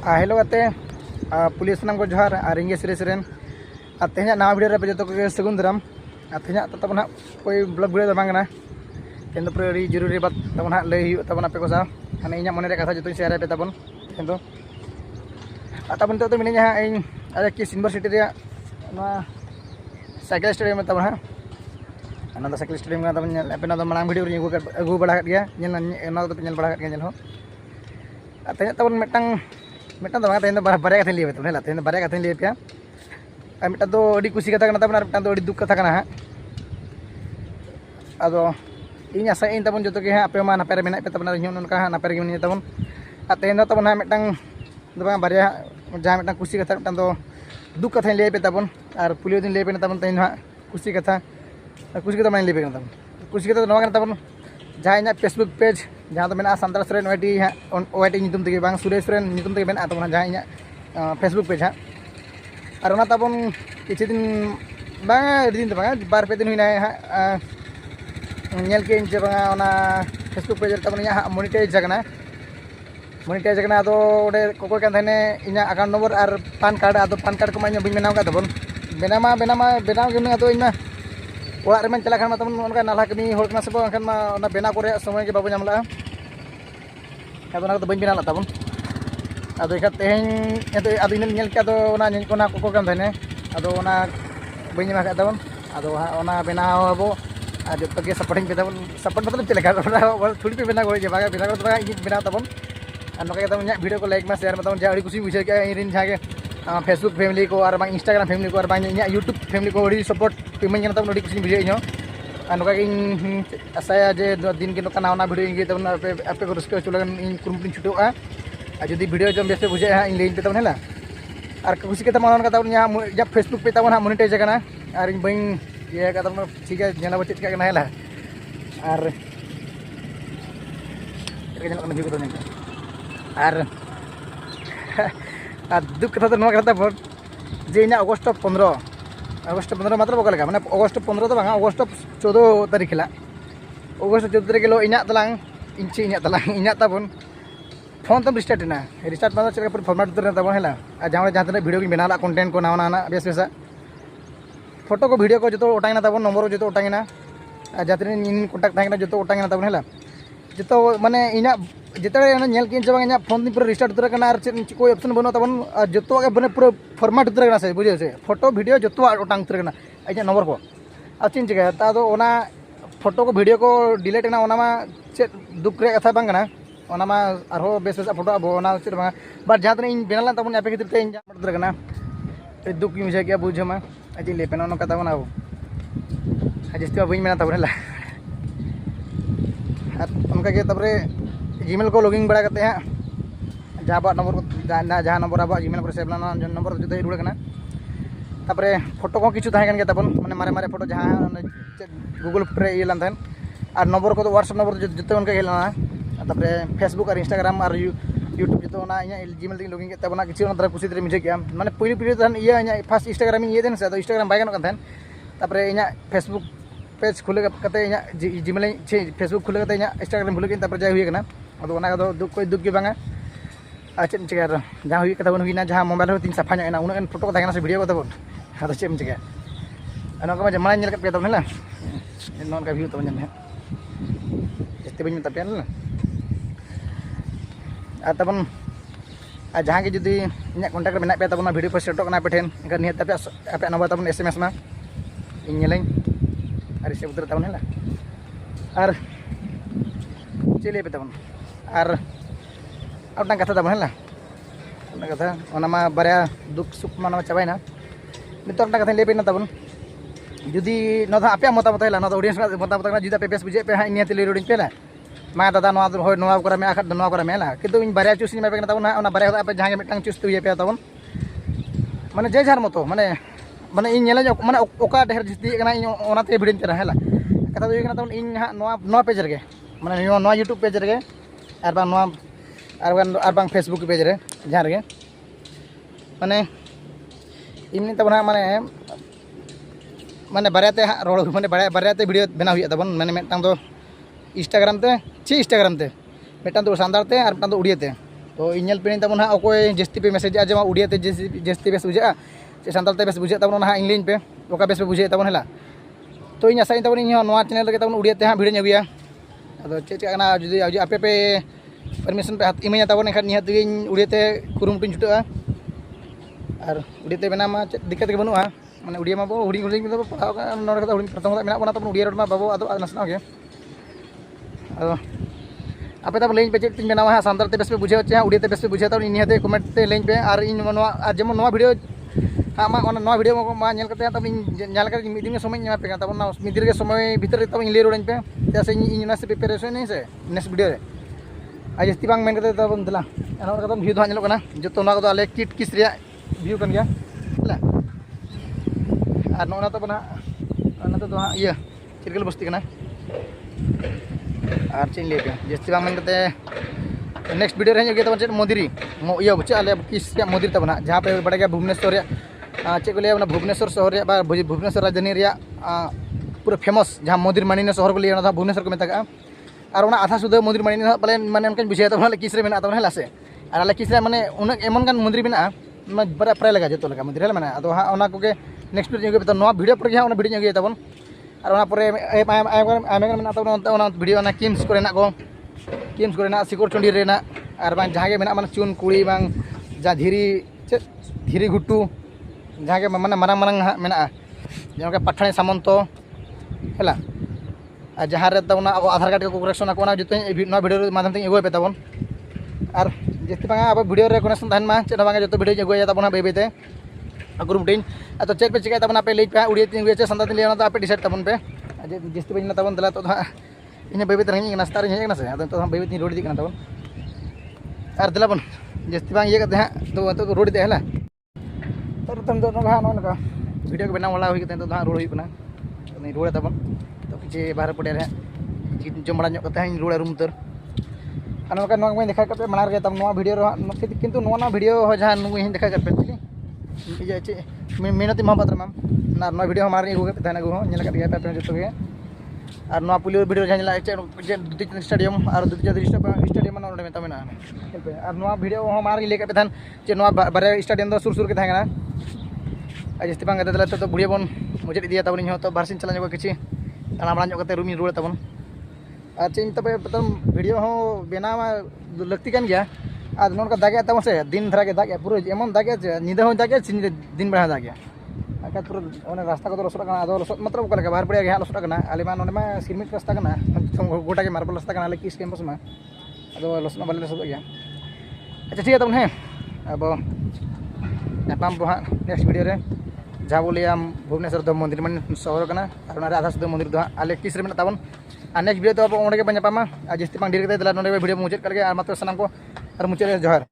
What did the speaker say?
Hello गाते police नाम को जोहार और इंगे सीरीज रेन तेज नवा वीडियो पे जो को सगुन दाराम तेज तब ना कोई ब्लॉग वीडियो बांगना तेज तो पूरा जरूरी बात तब ना लय तब पे को सा हाँ इन मन कथा जो शेयर पे तब तेज तो तब तो मिनी इन किस यूनिवर्सिटी साइकिल स्टेडियम तब हाँ साइकिल स्टेडियम तब मांग वीडियो अगू बड़ा गया बड़ा गया तेज तब मिट्टन तेज बारे कथा लैपे तब तेज बारे कथा लैपे और मिट्टन तो खुशी कथा तब मिट्टन तो दुख कथा हाँ अदो इन आशा तब जो आपे मा नापे मे पे तब उनका नापे गे तब तेज तब मिट्टन बारे जहाँ मिट्टन खुशी कथा मिट्टन तो दुख कथा लैपे तब और पुलियो दिन लैपे तब तेज खुशी कथा मैं लैपे तब खुशी कथा तब जहाँ इन फेसबुक पेज जहाँ तो मेना सांताल सोरेन ओआईटी नीतुम तेगे बांग सुरेश सोरेन नीतुम तेगे मेना तब जहाँ इन फेसबुक पेज हाँ और ओना तब किसी दिन बांग दिन तो बांग बार पे दिन हुई हाँ नेल के जे बांग ओना फेसबुक पेज तब इन मोनिटाइज अदो ओडे कोको कान थाने इन अकाउंट नंबर और पान कार्ड को मैं बी बनाव का तब बनाव गे अदो इन ओड़ा में चला खान तब उनका नाला कमी होना सब एनखान बेना को समय के बाबू नामला अब बी बनाला तब अब इनका तेज अब इन के कोको कान थाने अब बी एमा तब अब बनाव अब जो के सपोर्टिंग पे तब सपोर्ट मतलब चलेगा थोड़ी पे बना बनाव तब नौका तब इन वीडियो को लाइक में शेयर में तब जहाँ खुशी बुझे इन जहाँ फेसबुक फैमिली को और इंस्टाग्राम फैमिली को और इन यूट्यूब फैमिली को सपोर्ट पे इमानी तब खुशी बुझे इन नौका आशाया जे दिन के नौका वीडियो इन तब आपे को रस्क चुला इन कुरुमुटु छुटोगा और जो वीडियो जो बेस पे बुझे इन लैन पे तब है और खुशी के तब जब फेसबुक पे तब मोनिटाइज और इन बी ये तब ठीक है जेल चेक है और दुख कथा तो कथा जे इन अगस्ट 15 मतलब ओका मैं अगस्ट 15 तो अगस्ट 14 तारीख खिला अगस्ट 14 तारीख इन तलांग इन तब फोन तब रिस्टार्ट मतलब चेक पूरा फॉर्मेट उतर तब है और जहाँ जहाँ वीडियो की बनाला कंटेंट को नाना बेस बेसा फोटो को वीडियो को जो ओटांगना तब नम्बर को जो ओटांगना जहाँ इन कॉन्टैक्ट तहना जो ओटांगना तब है जो माने इन जिते के इन फोन दिन पूरा रिस्टार्ट उतर और चेक कोई ऑप्शन बनू तब जो बने पूरा फॉर्मेट उतर से बुझे से फोटो वीडियो जो ओटांग उतर इन नम्बर को और चेक चिकाया तो फोटो को वीडियो को डिलीट चे दुख कथा बांगना और बेस बेस फोटो अब चेक बट जहाँ इन बनाला तब आपे खातिर इन उतर दुख बुझे गया बुझे मा आज लेपे नौका तब अब जस्ती बी मेना तब उनका तबरे जीमेल को लॉगिंग बड़ा करते हैं जहाँ नंबर को जहाँ नंबर अब जीमेल पर सेव नंबर जो रुड़ तबरे फोटो को किचु तहन तब मैंने मारे मारे फोटो जहाँ गूगल पे ये लान और नंबर को व्हाट्सएप नंबर जो उनका हेलना तबरे फेसबुक और इंस्टाग्राम और यूट्यूब जो जीमेल तक लॉगिंग तब किसी तरह खुशी मुझे गया मैंने पुली तहन ये फर्स्ट इंस्टाग्राम ये से इंस्टाग्राम बै गनों तहन तबरे इन फेसबुक पेज खुले जीमेल फेसबुक खुले इन इंस्टाग्राम खुले तब जा हुई अब दुख कोई दुख बांगा चेक चिका जहाँ हुई कथा हुई जहाँ मोबाइल तीन साफा उन फोटो को तहना से वीडियो को तब अब चेम चिका नौका जमा पे तब है नौका व्यू तब जस्ती बी मत पे तब जहाँ की जुदी इन कॉन्टैक्ट में पे तब वीडियो पर सेटों पे ठेन निहत आप नंबर तब SMS में इन और रिसीव उतर तब है और चलिए पे तब और अब कथा तब है कथा बारे दुख सुख मा चाबाना नित कथा लैपे तब जुदी आपे मतामत है ऑडियंस मतामत जुदी पे बेस बुझे पे हाँ निहत लैरुड़ी पे मा दादा कर मे आखा कर मे कितु इन बारे चूस पे तब बारे आप जहाँ मिट्टन चूस पे तब माने जे झार मतो माने माने इन माने ओका ढेर जस्ती इन भिड़ी तेरा है कथा तब इन हाँ पेज रे माने यूट्यूब पेज रे और फेसबुक पेज रे जहाँ रे माने इमनी तब माने माने बारे रोड माने बारे वीडियो बना हुई तब माने मिट्टन इंस्टाग्राम ते चे इंस्टाग्राम ते मिट्टन तो सानतार ते और मिट्टन तो उड़िया ते तो इन पे तब हाँ अकोय जस्ती पे मैसेज जे उड़िया ते जस्ती बेस बुझा से सानताल ते बेस बुझा तब हाँ इंग्लिश पे ओका बेस पे बुझे तब है तो इन आशा तब इन चैनल लगे तब उड़िया ते हाँ भिडियो अगुया अब चेका जुदी आपे पे परमिशन पे इमाया तब एखान निहत उड़िया ते कुरुमुटुन छुटा और उड़िया ते बना दिक्कत के बनूआ माने उड़िया मा हुडी हुडी पढ़ाव प्रथम मेना तब उड़िया रमा बाबू आदो नासना गे आपे तब लें पे चेक तीन बनावा हाँ सानताल ते बेस पे बुझे चे उड़िया ते बेस पे बुझे तब निहते कमेंट ते लें पे और इन जेमन वीडियो हाँ मा वीडियो मा नेल करते तब नेल कर मिद दिन समय पे तब मिद दिन समय भीतर तब इन ले रोड़ पे चेदा से इन से प्रिपेरेशन नहीं से नेक्स्ट वीडियो रे आज जस्ती बांग मेन करते तब दिला एना व्यू तो नेलो कना जतो ना को आले किट किस रे व्यू कन गया ला और नोना तो बना तो हाँ ये चिरकल बस्ती कना और चेन ले पे जस्ती बांग मेन करते नेक्स्ट वीडियो रे गया तब चेक मंदिरी ये बुचे आले किस मंदिर तब ना जहाँ पे बड़ा गया भुवनेश्वर चेक को लिया भुवनेश्वर शहर भुवनेश्वर राजधानी पूरा फेमस जहाँ मंदिर मानिना शहर को लिया भुवनेश्वर को मेता और आधा सुधा मंदिर मानिना पाले माने उनका बुझे तब किस रे मेना तब है लासे और आले किस रे माने उन एमन गान मंदिर मेना बड़ा प्राय लगा जो लगा मंदिर है माने अदो हाँ ओना कोगे नेक्स्ट वीडियो पे नो वीडियो पर हाँ वीडियो अगुया तब और ओना परे मेना तब वीडियो किम्स को किम्स को सिकोर चंडी रेना और बांग जहाँ मेना माने चुन कुड़ी बांग जहाँ धीरी घुटू जहाँ माने मारंग मारंग हाँ मेना जहाँ पठानी सामंतो है और जहाँ तब आधार कार्ड को करेक्शन को जो वीडियो माध्यम ते अगुए पे तब और जस्ती बांगा अब वीडियो रे कनेक्शन तहन मा चेक बांगा जो वीडियो अगुया तब बै बैते गुरुमुटिन तो चेक पे चिका तब पे ले पे उड़िया तीन अगुया सानताल ले आप डिसाइड तब पे जस्ती बजना तब दिला तो इन बै बैते रही नाश्ता हेजना से तो बै बैते रोड दी तब और दिला बन जस्ती बांग ये करते हाँ तो रोड दे है तो तुम तो हाँ नौका वीडियो को बनाव वाला हुई तो हाँ रोड हुई रोड तब तो किसी बाहर पड़े जम बड़ा रोड रूम उतर और देखा करते मना रहे तब वीडियो किंतु वीडियो जहाँ नुक देखा करते मेहनती मोहब्बत मैम ना वीडियो हमारे अगू पे अगू पे जो और पुलियो वीडियो जहाँ दुती स्टेडियम और दुती स्टेडियम मेता और वीडियो हमारे ले पे चे बारे स्टेडियम सुर सुर के जस्ती बांग तो बुढ़िया बन मुझे दिया तब इन तो बारसिन चला किसी दाना बड़ा रूम रुआड़ तब और चेन तब वीडियो बनाव लगती गया और नौका दागे तब से दिन धरा के दागे पूरा एमन दागे निदा दागे दिन बेड़ा दागे आखा पूरा रास्ता को लसट लसट मतलब बाहर पड़े हाँ लसट आले ना सिरमिट रास्ता गोटा के मार्बल रास्ता किस कैंपस में अब लसट बाले लसट गया अच्छा ठीक है तब हाँ अब नापाम हाँ नेक्स्ट वीडियो रे जहाँ बोले भुवनेश्वर दो मंदिर मन शहर और आधा सुधा मंदिर हाँ आले किस रे तब और नेक्स्ट वीडियो तो अब ओंडे के नापामा जस्ती बांग ढेर वीडियो मुचाद कर मात्र सामान को और मुचाद जोहार।